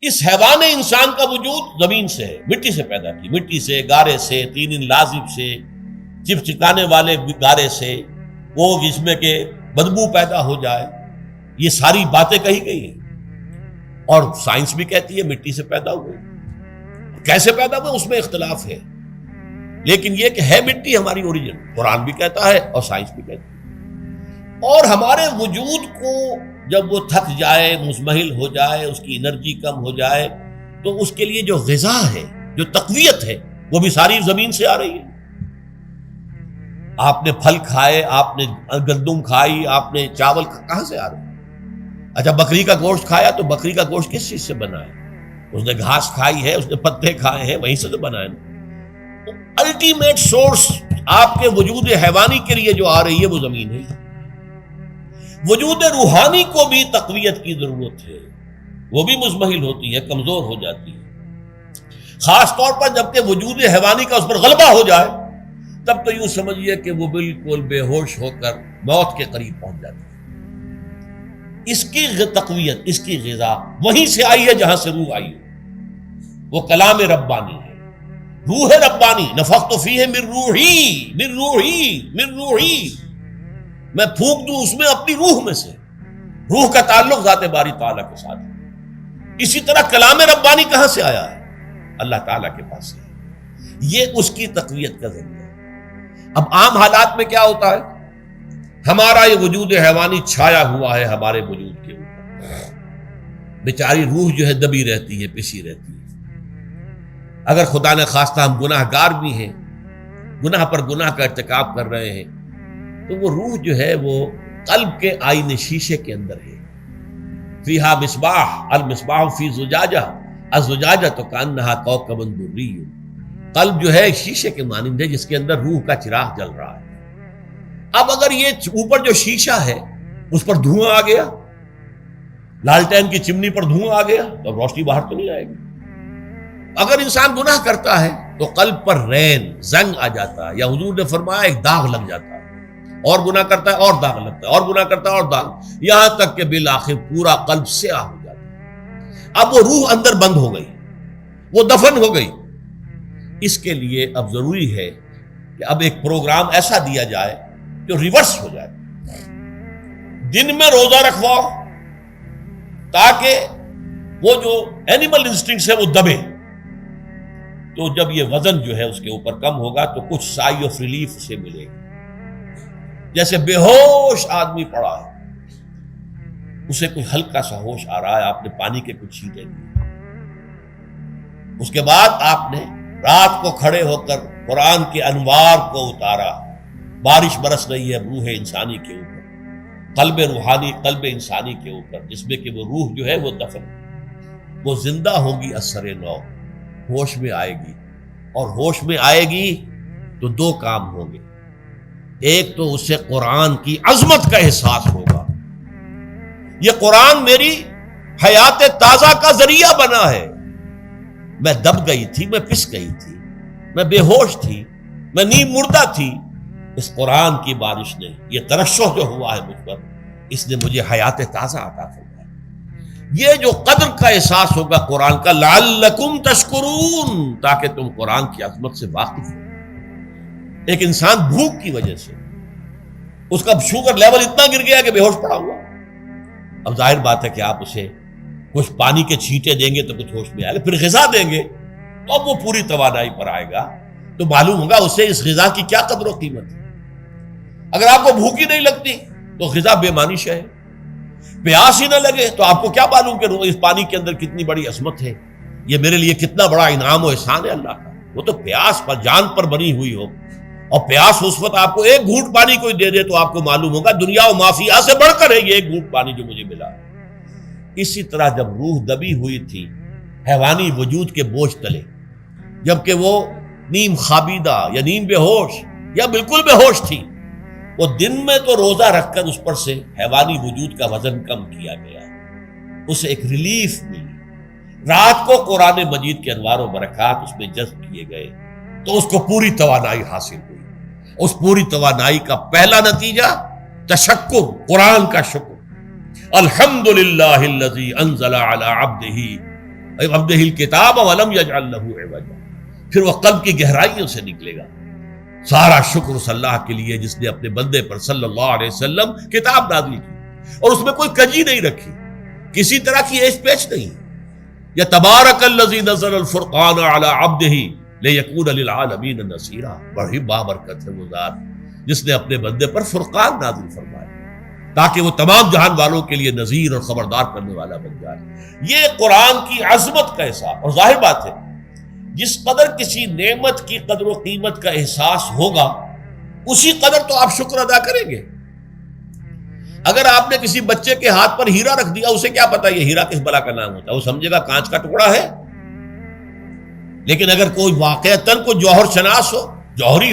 اس حیوان انسان کا وجود زمین سے ہے، مٹی سے پیدا کی، مٹی سے، گارے سے، طین لازب سے، چپچکانے والے گارے سے، وہ جس میں کہ بدبو پیدا ہو جائے، یہ ساری باتیں کہی گئی ہیں۔ اور سائنس بھی کہتی ہے مٹی سے پیدا ہوئے، کیسے پیدا ہوئے اس میں اختلاف ہے، لیکن یہ کہ ہے مٹی ہماری اوریجن، قرآن بھی کہتا ہے اور سائنس بھی کہتی ہے۔ اور ہمارے وجود کو جب وہ تھک جائے، مزمحل ہو جائے، اس کی انرجی کم ہو جائے، تو اس کے لیے جو غذا ہے، جو تقویت ہے، وہ بھی ساری زمین سے آ رہی ہے۔ آپ نے پھل کھائے، آپ نے گندم کھائی، آپ نے چاول کہاں سے آ رہے؟ اچھا بکری کا گوشت کھایا تو بکری کا گوشت کس چیز سے بنا ہے؟ اس نے گھاس کھائی ہے، اس نے پتے کھائے ہیں، وہیں سے تو بنا ہے۔ الٹیمیٹ سورس آپ کے وجود حیوانی کے لیے جو آ رہی ہے وہ زمین ہے۔ وجود روحانی کو بھی تقویت کی ضرورت ہے، وہ بھی مزمحل ہوتی ہے، کمزور ہو جاتی ہے، خاص طور پر جبکہ وجود حیوانی کا اس پر غلبہ ہو جائے، تب تو یوں سمجھیے کہ وہ بالکل بے ہوش ہو کر موت کے قریب پہنچ جاتی ہے۔ اس کی تقویت، اس کی غذا وہیں سے آئی ہے جہاں سے روح آئی ہے، وہ کلام ربانی ہے، روح ربانی، نفخت فیہ من روحی من روحی من روحی، میں پھونک دوں اس میں اپنی روح میں سے۔ روح کا تعلق ذات باری تعالیٰ کے ساتھ ہے۔ اسی طرح کلام ربانی کہاں سے آیا ہے؟ اللہ تعالیٰ کے پاس سے، یہ اس کی تقویت کا ذریعہ ہے۔ اب عام حالات میں کیا ہوتا ہے؟ ہمارا یہ وجود حیوانی چھایا ہوا ہے ہمارے وجود کے اوپر، بیچاری روح جو ہے دبی رہتی ہے، پسی رہتی ہے۔ اگر خدا نے خواستہ ہم گناہ گار بھی ہیں، گناہ پر گناہ کا ارتکاب کر رہے ہیں، تو وہ روح جو ہے وہ قلب کے آئینے شیشے کے اندر ہے۔ فیہا مصباح، المصباح فی زجاجہ، الزجاجہ تو کانہا کوکب دری، قلب جو ہے شیشے کے مانند ہے جس کے اندر روح کا چراغ جل رہا ہے۔ اب اگر یہ اوپر جو شیشہ ہے اس پر دھواں آ گیا، لالٹین کی چمنی پر دھواں آ گیا، تو اب روشنی باہر تو نہیں آئے گی۔ اگر انسان گناہ کرتا ہے تو قلب پر رین، زنگ آ جاتا ہے، یا حضور نے فرمایا ایک داغ لگ جاتا ہے، اور گناہ کرتا ہے اور داغ لگتا ہے، اور گناہ کرتا ہے اور داغ، یہاں تک کہ بالآخر پورا قلب سیاہ ہو جاتا ہے۔ اب وہ روح اندر بند ہو گئی، وہ دفن ہو گئی۔ اس کے لیے اب ضروری ہے کہ اب ایک پروگرام ایسا دیا جائے جو ریورس ہو جائے۔ دن میں روزہ رکھواؤ تاکہ وہ جو اینیمل انسٹنکٹس ہے وہ دبے، تو جب یہ وزن جو ہے اس کے اوپر کم ہوگا تو کچھ سائی آف ریلیف اسے ملے گا۔ جیسے بے ہوش آدمی پڑا ہے، اسے کوئی ہلکا سا ہوش آ رہا ہے، آپ نے پانی کے کچھ چھینٹے لیے، اس کے بعد آپ نے رات کو کھڑے ہو کر قرآن کے انوار کو اتارا، بارش برس رہی ہے روح انسانی کے اوپر، قلب روحانی، قلب انسانی کے اوپر، جس میں کہ وہ روح جو ہے وہ دفن، وہ زندہ ہوگی اثر نو، ہوش میں آئے گی، اور ہوش میں آئے گی تو دو کام ہوں گے۔ ایک تو اسے قرآن کی عظمت کا احساس ہوگا، یہ قرآن میری حیات تازہ کا ذریعہ بنا ہے، میں دب گئی تھی، میں پس گئی تھی، میں بے ہوش تھی، میں نیم مردہ تھی، اس قرآن کی بارش نے، یہ ترشح جو ہوا ہے مجھ پر، اس نے مجھے حیات تازہ عطا فرمائی۔ یہ جو قدر کا احساس ہوگا قرآن کا، لعلکم تشکرون، تاکہ تم قرآن کی عظمت سے واقف ہو۔ ایک انسان بھوک کی وجہ سے اس کا شوگر لیول اتنا گر گیا کہ بے ہوش پڑا ہوا، اب ظاہر بات ہے کہ آپ اسے کچھ پانی کے چھینٹے دیں گے تو کچھ ہوش میں آئے گا، پھر غذا دیں گے تو اب وہ پوری توانائی پر آئے گا، تو معلوم ہوگا اسے اس غذا کی کیا قدر و قیمت ہے۔ اگر آپ کو بھوک ہی نہیں لگتی تو غذا بے معنی شے ہے، پیاس ہی نہ لگے تو آپ کو کیا معلوم کہ اس پانی کے اندر کتنی بڑی عظمت ہے، یہ میرے لیے کتنا بڑا انعام و احسان ہے اللہ کا۔ وہ تو پیاس پر، جان پر بنی ہوئی ہو، اور پیاس اس وقت آپ کو ایک گھونٹ پانی کوئی دے دے تو آپ کو معلوم ہوگا دنیا و مافیا سے بڑھ کر ہے یہ ایک گھونٹ پانی جو مجھے ملا۔ اسی طرح جب روح دبی ہوئی تھی حیوانی وجود کے بوجھ تلے، جبکہ وہ نیم خوابیدہ یا نیم بے ہوش یا بالکل بے ہوش تھی، وہ دن میں تو روزہ رکھ کر اس پر سے حیوانی وجود کا وزن کم کیا گیا، اسے ایک ریلیف ملی۔ رات کو قرآن مجید کے انوار و برکات اس میں جذب کیے گئے تو اس کو پوری توانائی حاصل ہوئی۔ اس پوری توانائی کا پہلا نتیجہ تشکر، قرآن کا شکر۔ الحمدللہ الذی انزل علی عبدہ عبدہ الکتاب ولم یجعل لہ عوجا، پھر وہ قلب کی گہرائیوں سے نکلے گا۔ سارا شکر اس اللہ کے لیے جس نے اپنے بندے پر صلی اللہ علیہ وسلم کتاب نازل کی اور اس میں کوئی کجی نہیں رکھی، کسی طرح کی ایچ پیچ نہیں۔ یا تبارک الذی نزل الفرقان علی عبدہ لیکون للعالمین نصیرا، بڑی بابرکت ہے وہ ذات جس نے اپنے بندے پر فرقان نازل فرمایا تاکہ وہ تمام جہان والوں کے لیے نذیر اور خبردار کرنے والا بن جائے۔ یہ قرآن کی عظمت کا احساس، اور ظاہر بات ہے جس قدر کسی نعمت کی قدر و قیمت کا احساس ہوگا اسی قدر تو آپ شکر ادا کریں گے۔ اگر آپ نے کسی بچے کے ہاتھ پر ہیرا رکھ دیا، اسے کیا پتا یہ ہیرا کس بلا کا نام ہوتا ہے، وہ سمجھے گا کانچ کا ٹکڑا ہے۔ لیکن اگر کوئی واقعتاً کوئی جوہر شناس ہو، جوہری ہو،